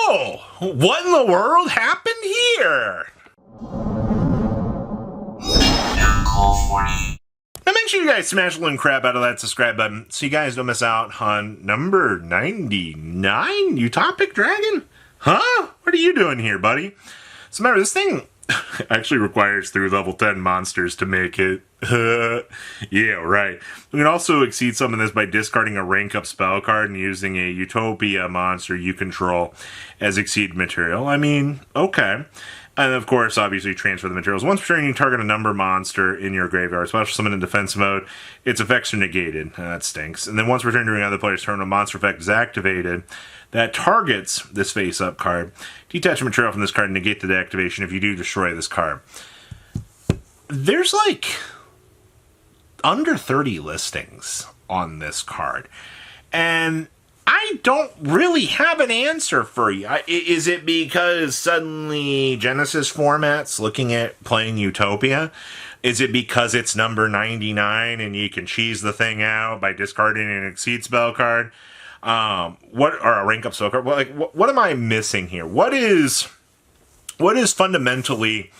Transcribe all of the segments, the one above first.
Oh, what in the world happened here? Now make sure you guys smash the living crap out of that subscribe button so you guys don't miss out on number 99, Utopic Dragon? Huh? What are you doing here, buddy? So remember, this thing actually requires 3 level 10 monsters to make it. Yeah, right. We can also exceed some of this by discarding a rank up spell card and using a Utopia monster you control as exceed material. I mean, okay. And of course, obviously, transfer the materials. Once per turn, you target a number monster in your graveyard. Special summon in defense mode. Its effects are negated. That stinks. And then once per turn during another player's turn, a monster effect is activated that targets this face-up card. Detach a material from this card and negate the deactivation if you do destroy this card. There's like under 30 listings on this card. And I don't really have an answer for you. Is it because suddenly Genesis format's looking at playing Utopia? Is it because it's number 99 and you can cheese the thing out by discarding an exceed spell card? Or a rank up spell card? Well, what am I missing here? What is fundamentally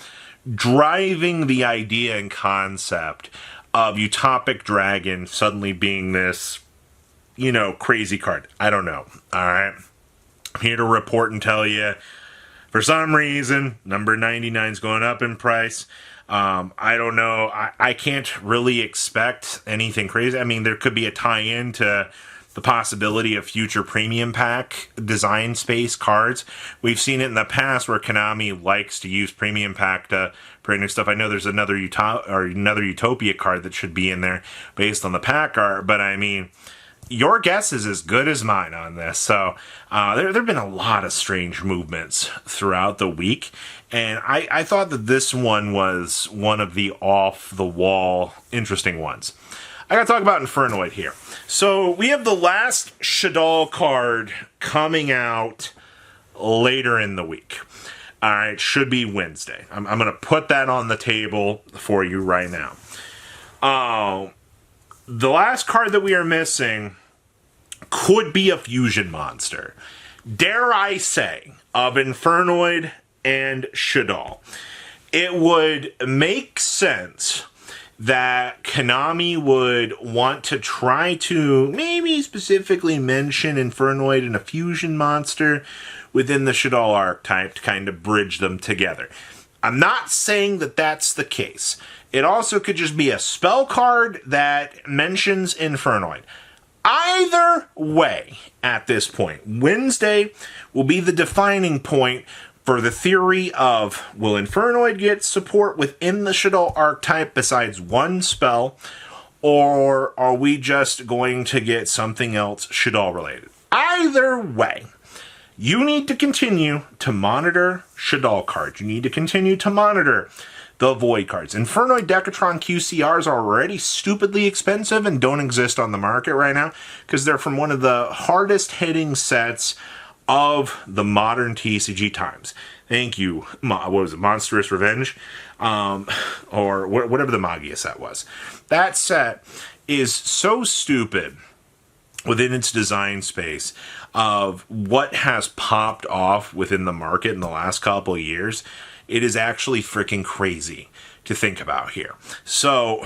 driving the idea and concept of Utopic Dragon suddenly being this, crazy card? I don't know. All right. I'm here to report and tell you, for some reason, number 99 is going up in price. I don't know. I can't really expect anything crazy. I mean, there could be a tie-in to the possibility of future premium pack design space cards. We've seen it in the past where Konami likes to use premium pack to print new stuff. I know there's another Utopia card that should be in there based on the pack art, but I mean, your guess is as good as mine on this. So there have been a lot of strange movements throughout the week, and I thought that this one was one of the off-the-wall interesting ones. I gotta talk about Infernoid here. So we have the last Shaddoll card coming out later in the week. All right, should be Wednesday. I'm gonna put that on the table for you right now. The last card that we are missing could be a fusion monster. Dare I say, of Infernoid and Shaddoll. It would make sense that Konami would want to try to maybe specifically mention Infernoid and a fusion monster within the Shaddoll archetype to kind of bridge them together. I'm not saying that that's the case. It also could just be a spell card that mentions Infernoid. Either way, at this point, Wednesday will be the defining point for the theory of, will Infernoid get support within the Shaddoll archetype besides one spell, or are we just going to get something else Shaddoll related? Either way, you need to continue to monitor Shaddoll cards. You need to continue to monitor the Void cards. Infernoid Decatron QCRs are already stupidly expensive and don't exist on the market right now because they're from one of the hardest hitting sets of the modern TCG times. Thank you. What was it? Monstrous Revenge? Or whatever the Magia set was. That set is so stupid within its design space of what has popped off within the market in the last couple of years. It is actually freaking crazy to think about here. So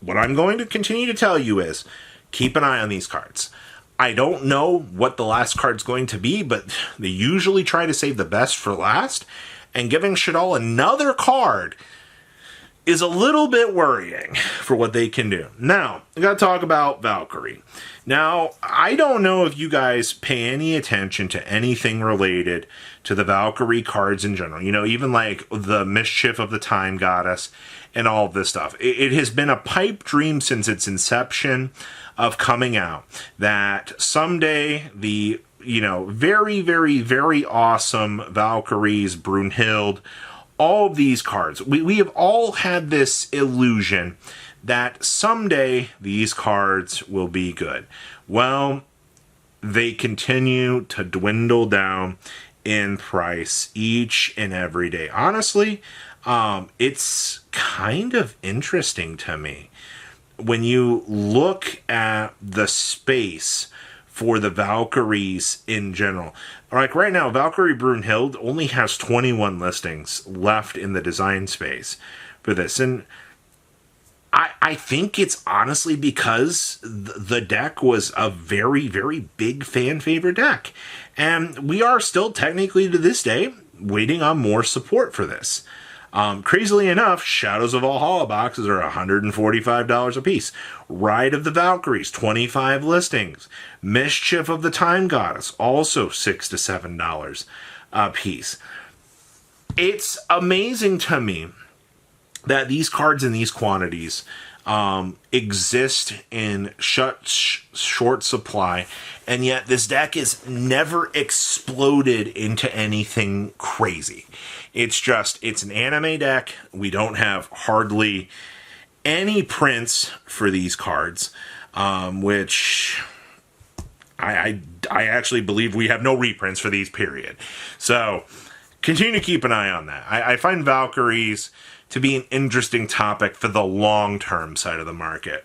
what I'm going to continue to tell you is keep an eye on these cards. I don't know what the last card's going to be, but they usually try to save the best for last, and giving Shaddoll another card is a little bit worrying for what they can do. Now, I gotta talk about Valkyrie. Now, I don't know if you guys pay any attention to anything related to the Valkyrie cards in general. Even like the Mischief of the Time Goddess and all of this stuff. It has been a pipe dream since its inception of coming out that someday the, very, very, very awesome Valkyries, Brunhild, all of these cards, we have all had this illusion that someday these cards will be good. Well, they continue to dwindle down in price each and every day. Honestly, it's kind of interesting to me when you look at the space for the Valkyries in general. Like right now, Valkyrie Brunhild only has 21 listings left in the design space for this. And I think it's honestly because the deck was a very, very big fan favorite deck. And we are still technically to this day waiting on more support for this. Crazily enough, Shadows of Valhalla boxes are $145 a piece. Ride of the Valkyries, 25 listings. Mischief of the Time Goddess, also $6 to $7 a piece. It's amazing to me that these cards in these quantities exist in short supply, and yet this deck is never exploded into anything crazy. It's an anime deck. We don't have hardly any prints for these cards, which I actually believe we have no reprints for these, period. So continue to keep an eye on that. I find Valkyries to be an interesting topic for the long-term side of the market.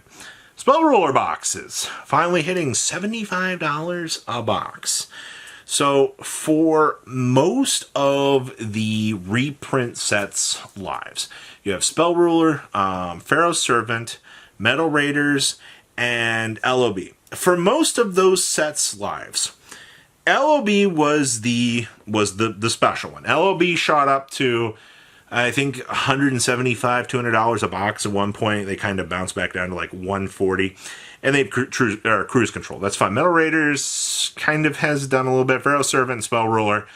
Spell Ruler boxes, finally hitting $75 a box. So for most of the reprint sets lives, you have Spell Ruler, Pharaoh's Servant, Metal Raiders, and LOB. For most of those sets lives, LOB was the special one. LOB shot up to, I think, $175, $200 a box at one point. They kind of bounced back down to like $140. And they have cruise control. That's fine. Metal Raiders kind of has done a little bit. Pharaoh's Servant and Spell Ruler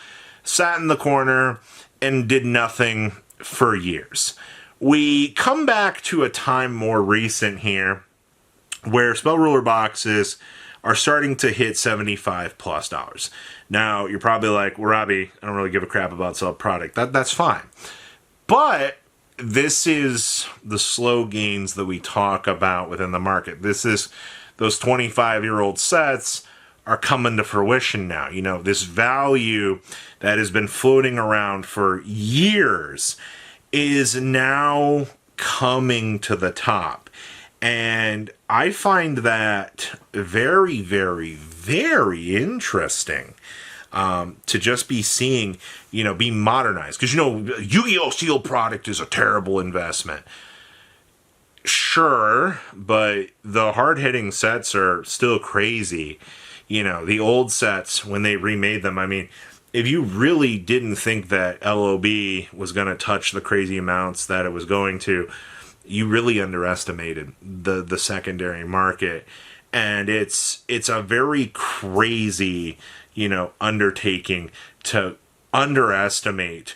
sat in the corner and did nothing for years. We come back to a time more recent here where Spell Ruler boxes are starting to hit $75+. Now, you're probably like, well, Robbie, I don't really give a crap about sell product. That's fine. But this is the slow gains that we talk about within the market. This is those 25-year-old sets are coming to fruition now. You know, this value that has been floating around for years is now coming to the top. And I find that very, very, very interesting. To just be seeing, be modernized. Because, Yu-Gi-Oh! Sealed product is a terrible investment. Sure, but the hard-hitting sets are still crazy. The old sets, when they remade them, I mean, if you really didn't think that LOB was going to touch the crazy amounts that it was going to, you really underestimated the secondary market. And it's a very crazy undertaking to underestimate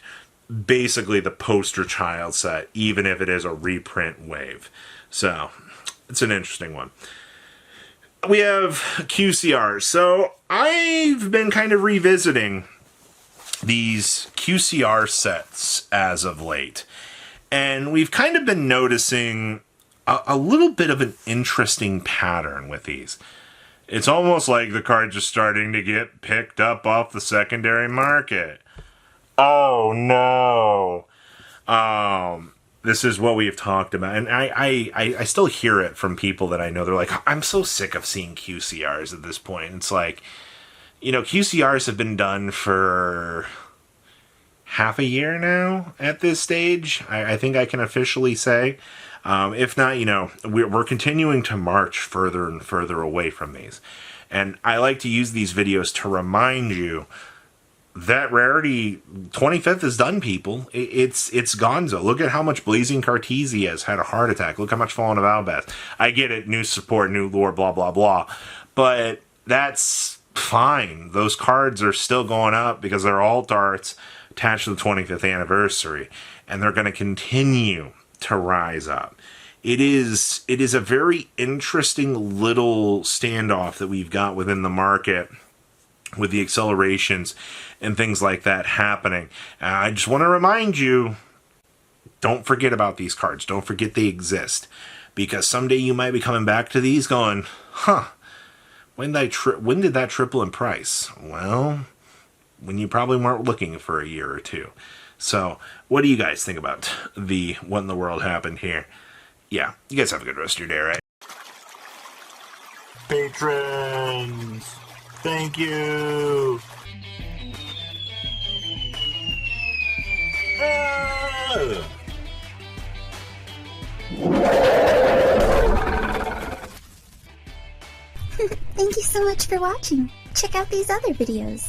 basically the poster child set, even if it is a reprint wave. So, it's an interesting one. We have QCRs. So, I've been kind of revisiting these QCR sets as of late. And we've kind of been noticing a little bit of an interesting pattern with these. It's almost like the cards are starting to get picked up off the secondary market. Oh, no. This is what we've talked about. And I still hear it from people that I know. They're like, I'm so sick of seeing QCRs at this point. It's like, QCRs have been done for half a year now at this stage. I think I can officially say. If not, we're continuing to march further and further away from these. And I like to use these videos to remind you that Rarity 25th is done, people. It's gonzo. Look at how much Blazing Cartesia has had a heart attack. Look how much Fallen of Albeth. I get it, new support, new lore, blah, blah, blah. But that's fine. Those cards are still going up because they're alt arts attached to the 25th anniversary. And they're going to continue to rise up. It is a very interesting little standoff that we've got within the market with the accelerations and things like that happening. I just want to remind you, don't forget about these cards. Don't forget they exist. Because someday you might be coming back to these going, when did that triple in price? Well, when you probably weren't looking for a year or two. So, what do you guys think about what in the world happened here? Yeah, you guys have a good rest of your day, right? Patrons! Thank you. Thank you so much for watching. Check out these other videos.